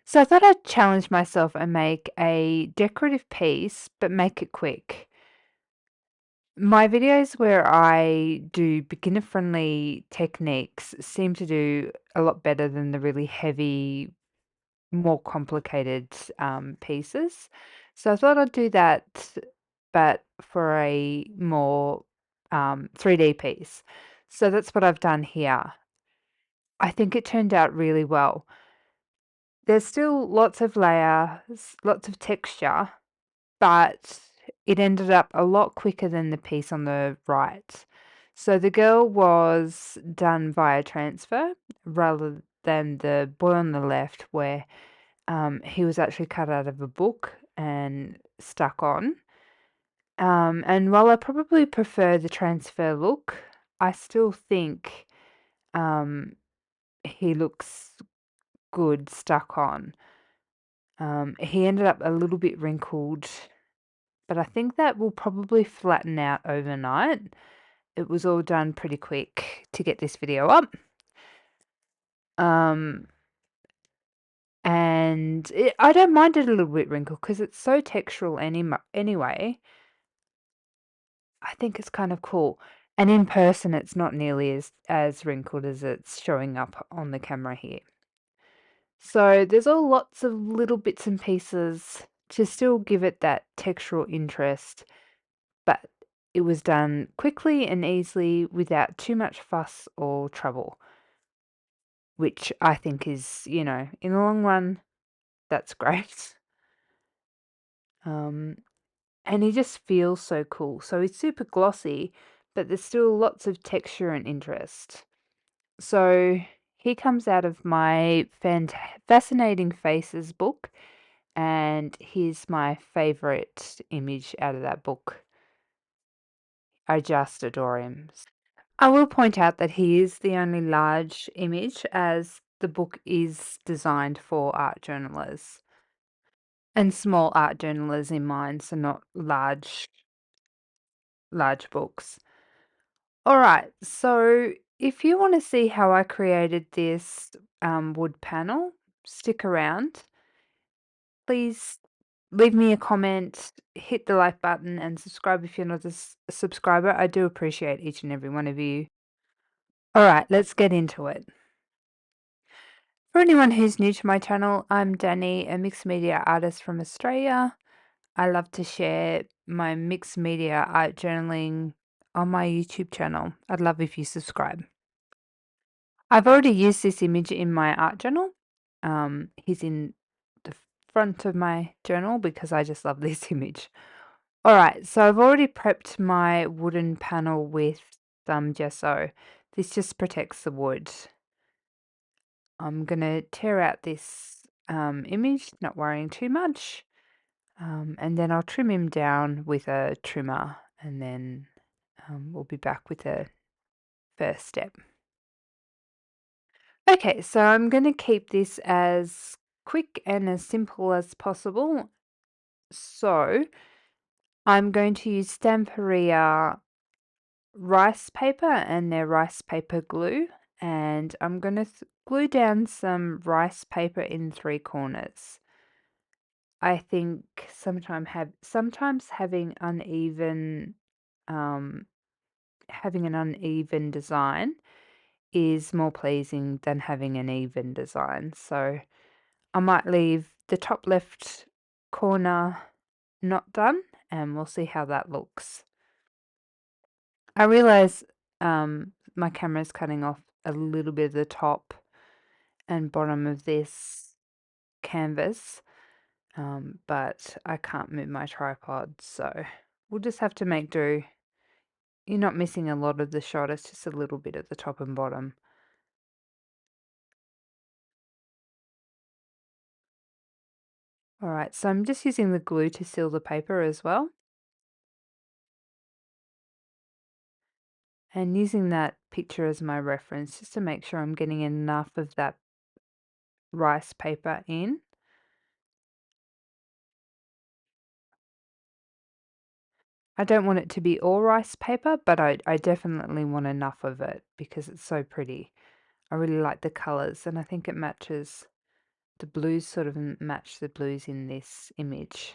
So I thought I'd challenge myself and make a decorative piece, but make it quick. My videos where I do beginner-friendly techniques seem to do a lot better than the really heavy, more complicated pieces. So I thought I'd do that, but for a more 3D piece. So that's what I've done here. I think it turned out really well. There's still lots of layers, lots of texture, but it ended up a lot quicker than the piece on the right. So the girl was done via transfer rather than the boy on the left, where he was actually cut out of a book and stuck on. And while I probably prefer the transfer look, I still think um, he looks good stuck on. He ended up a little bit wrinkled, but I think that will probably flatten out overnight. It was all done pretty quick to get this video up. Um, I don't mind it a little bit wrinkled because it's so textural anyway. I think it's kind of cool. And in person, it's not nearly as wrinkled as it's showing up on the camera here. So there's all lots of little bits and pieces to still give it that textural interest, but it was done quickly and easily without too much fuss or trouble, which I think is, in the long run, that's great. Um, and he just feels so cool. So he's super glossy, but there's still lots of texture and interest. So he comes out of my Fascinating Faces book, and he's my favorite image out of that book. I just adore him. I will point out that he is the only large image, as the book is designed for art journalists and small art journalists in mind, so not large books. All right, so if you want to see how I created this wood panel, stick around. Please leave me a comment, hit the like button, and subscribe if you're not a subscriber. I do appreciate each and every one of you. All right, let's get into it. For anyone who's new to my channel, I'm Danny, a mixed media artist from Australia. I love to share my mixed media art journaling on my YouTube channel. I'd love if you subscribe. I've already used this image in my art journal. He's in the front of my journal because I just love this image. All right, so I've already prepped my wooden panel with some gesso. This just protects the wood. I'm going to tear out this image, not worrying too much. And then I'll trim him down with a trimmer, and then we'll be back with the first step. Okay, so I'm going to keep this as quick and as simple as possible. So I'm going to use Stamperia rice paper and their rice paper glue, and I'm going to glue down some rice paper in 3 corners. I think sometimes um, having an uneven design is more pleasing than having an even design. So I might leave the top left corner not done, and we'll see how that looks. I realize my camera's cutting off a little bit of the top and bottom of this canvas, but I can't move my tripod, so we'll just have to make do. You're not missing a lot of the shot, it's just a little bit at the top and bottom. All right, so I'm just using the glue to seal the paper as well. And using that picture as my reference just to make sure I'm getting enough of that rice paper in. I don't want it to be all rice paper, but I definitely want enough of it because it's so pretty. I really like the colours and I think it matches the blues sort of match the blues in this image.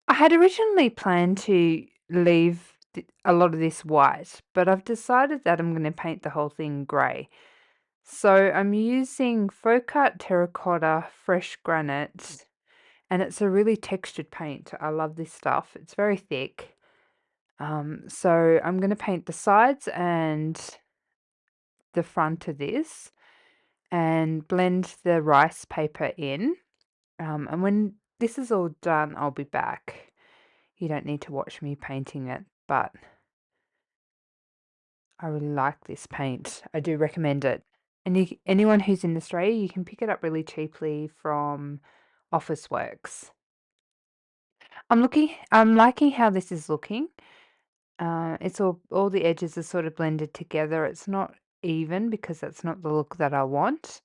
I had originally planned to leave a lot of this white, but I've decided that I'm going to paint the whole thing grey. So I'm using Folk Art Terracotta Fresh Granite, and it's a really textured paint. I love this stuff. It's very thick. So I'm going to paint the sides and the front of this and blend the rice paper in. And when this is all done, I'll be back. You don't need to watch me painting it, but I really like this paint. I do recommend it. And anyone who's in Australia, you can pick it up really cheaply from Officeworks. I'm liking how this is looking. It's all the edges are sort of blended together. It's not even because that's not the look that I want.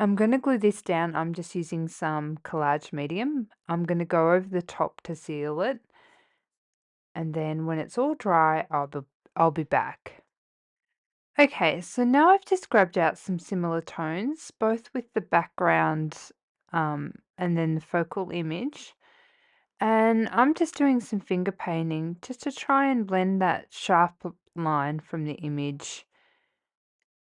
I'm going to glue this down. I'm just using some collage medium. I'm going to go over the top to seal it. And then when it's all dry, I'll be back. Okay, so now I've just grabbed out some similar tones, both with the background and then the focal image. And I'm just doing some finger painting just to try and blend that sharp line from the image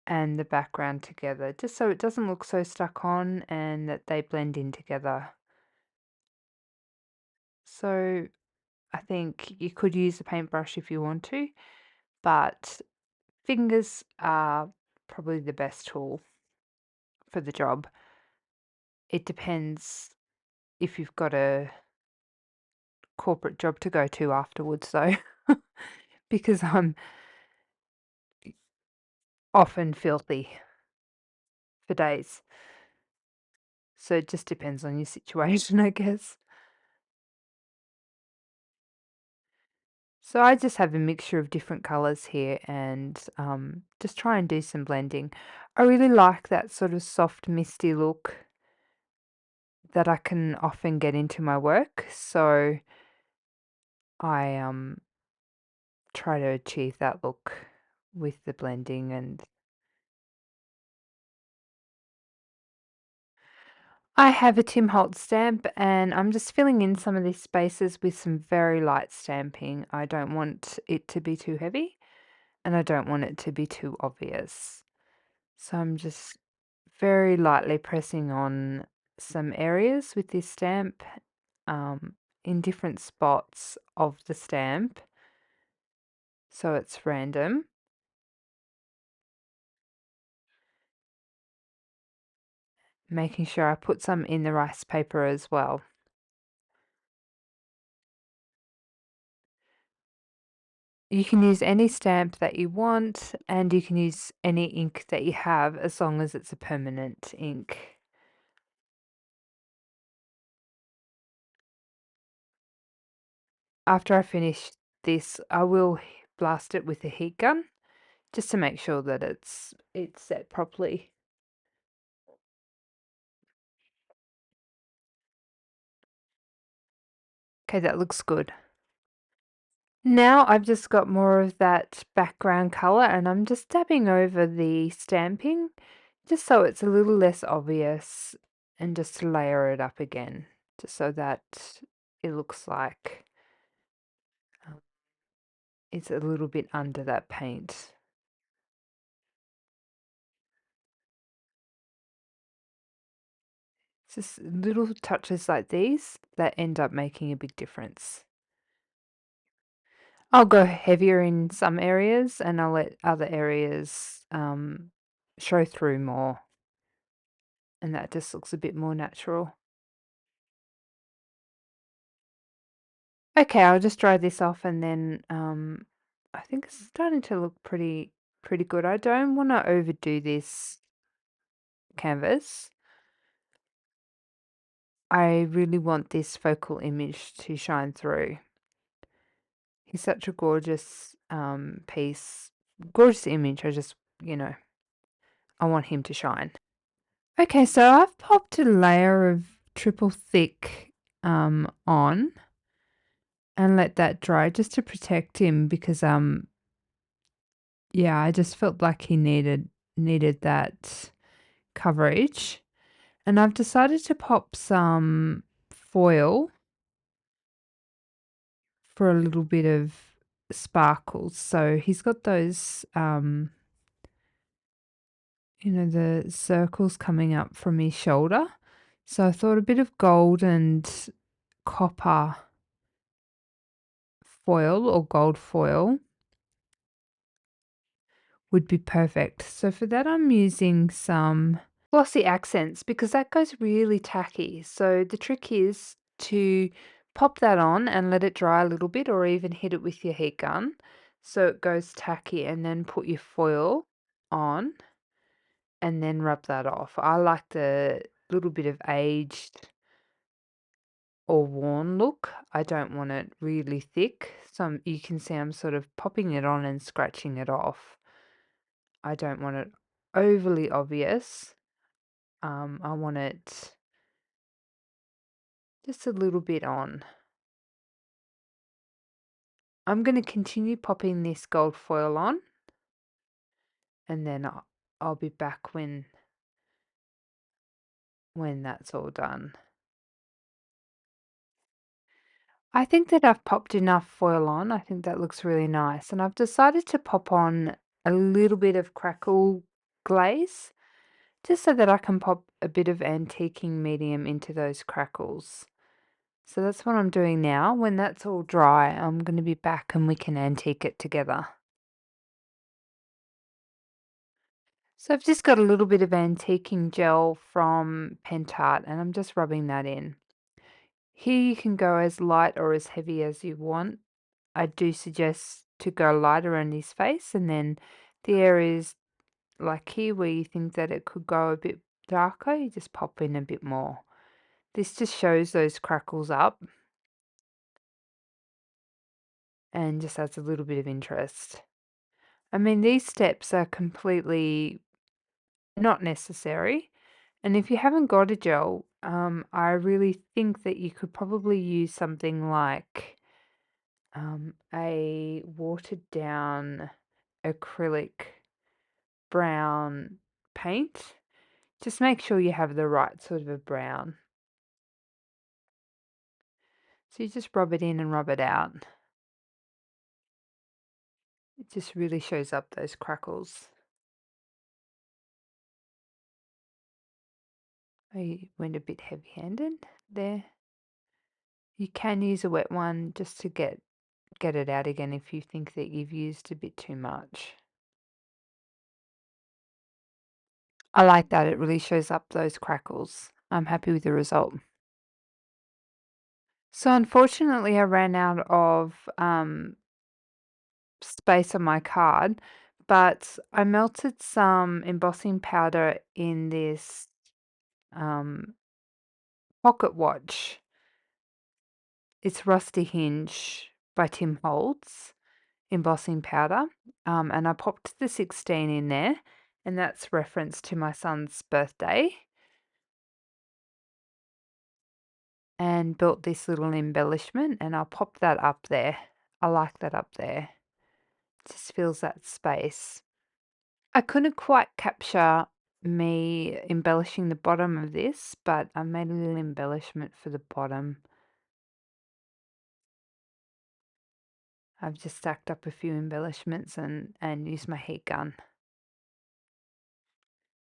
and the background together, just so it doesn't look so stuck on and that they blend in together. So I think you could use a paintbrush if you want to, but fingers are probably the best tool for the job. It depends if you've got a corporate job to go to afterwards, though, because I'm often filthy for days. So it just depends on your situation, I guess. So I just have a mixture of different colors here and just try and do some blending. I really like that sort of soft, misty look that I can often get into my work. So I try to achieve that look with the blending. And I have a Tim Holtz stamp and I'm just filling in some of these spaces with some very light stamping. I don't want it to be too heavy and I don't want it to be too obvious. So I'm just very lightly pressing on some areas with this stamp in different spots of the stamp. So it's random. Making sure I put some in the rice paper as well. You can use any stamp that you want and you can use any ink that you have as long as it's a permanent ink. After I finish this, I will blast it with a heat gun just to make sure that it's set properly. Okay, that looks good. Now I've just got more of that background color and I'm just dabbing over the stamping just so it's a little less obvious and just to layer it up again, just so that it looks like it's a little bit under that paint. It's just little touches like these that end up making a big difference. I'll go heavier in some areas and I'll let other areas show through more. And that just looks a bit more natural. Okay, I'll just dry this off and then I think it's starting to look pretty good. I don't want to overdo this canvas. I really want this focal image to shine through. He's such a gorgeous piece, gorgeous image. I just, I want him to shine. Okay, so I've popped a layer of triple thick on and let that dry just to protect him because yeah, I just felt like he needed that coverage. And I've decided to pop some foil for a little bit of sparkles. So he's got those, the circles coming up from his shoulder. So I thought a bit of gold and copper foil or gold foil would be perfect. So for that, I'm using some glossy accents because that goes really tacky. So the trick is to pop that on and let it dry a little bit or even hit it with your heat gun so it goes tacky, and then put your foil on and then rub that off. I like the little bit of aged or worn look. I don't want it really thick. So you can see I'm sort of popping it on and scratching it off. I don't want it overly obvious. I want it just a little bit on. I'm going to continue popping this gold foil on, and then I'll be back when that's all done. I think that I've popped enough foil on. I think that looks really nice. And I've decided to pop on a little bit of Crackle glaze, just so that I can pop a bit of antiquing medium into those crackles. So that's what I'm doing now. When that's all dry, I'm going to be back and we can antique it together. So I've just got a little bit of antiquing gel from Pentart and I'm just rubbing that in. Here you can go as light or as heavy as you want. I do suggest to go lighter on his face, and then the areas like here where you think that it could go a bit darker, you just pop in a bit more. This just shows those crackles up and just adds a little bit of interest. I mean, these steps are completely not necessary. And if you haven't got a gel, I really think that you could probably use something like a watered down acrylic brown paint. Just make sure you have the right sort of a brown. So you just rub it in and rub it out. It just really shows up those crackles. I went a bit heavy-handed there. You can use a wet one just to get it out again if you think that you've used a bit too much. I like that, it really shows up those crackles. I'm happy with the result. So unfortunately, I ran out of space on my card, but I melted some embossing powder in this um, pocket watch. It's Rusty Hinge by Tim Holtz embossing powder, and I popped the 16 in there, and that's reference to my son's birthday, and built this little embellishment, and I'll pop that up there. I like that up there. It just fills that space. I couldn't quite capture me embellishing the bottom of this, but I made a little embellishment for the bottom. I've just stacked up a few embellishments and used my heat gun.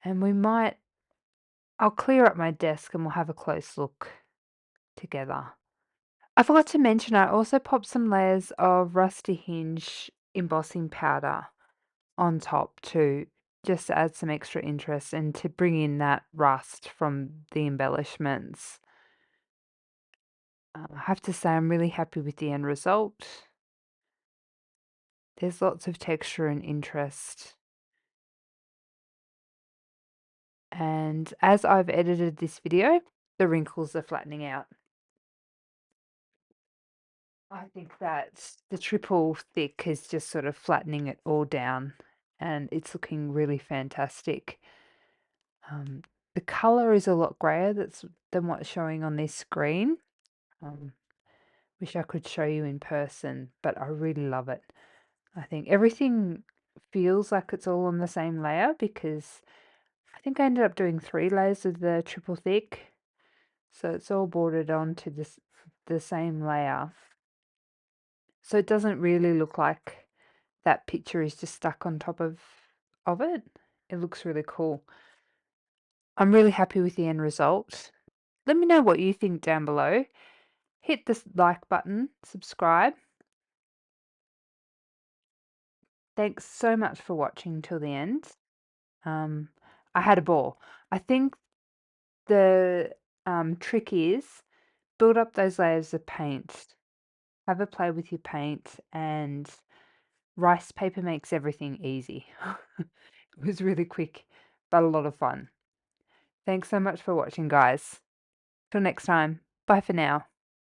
And I'll clear up my desk and we'll have a close look together. I forgot to mention I also popped some layers of Rusty Hinge embossing powder on top too, just to add some extra interest and to bring in that rust from the embellishments. I have to say I'm really happy with the end result. There's lots of texture and interest. And as I've edited this video, the wrinkles are flattening out. I think that the triple thick is just sort of flattening it all down and it's looking really fantastic. The color is a lot grayer than what's showing on this screen. Wish I could show you in person, but I really love it. I think everything feels like it's all on the same layer because I think I ended up doing 3 layers of the triple thick, so it's all bordered onto the same layer. So it doesn't really look like that picture is just stuck on top of it. It looks really cool. I'm really happy with the end result. Let me know what you think down below. Hit the like button, subscribe. Thanks so much for watching till the end. Um, I had a ball. I think the trick is build up those layers of paint. Have a play with your paint, and rice paper makes everything easy. It was really quick, but a lot of fun. Thanks so much for watching, guys. Till next time. Bye for now.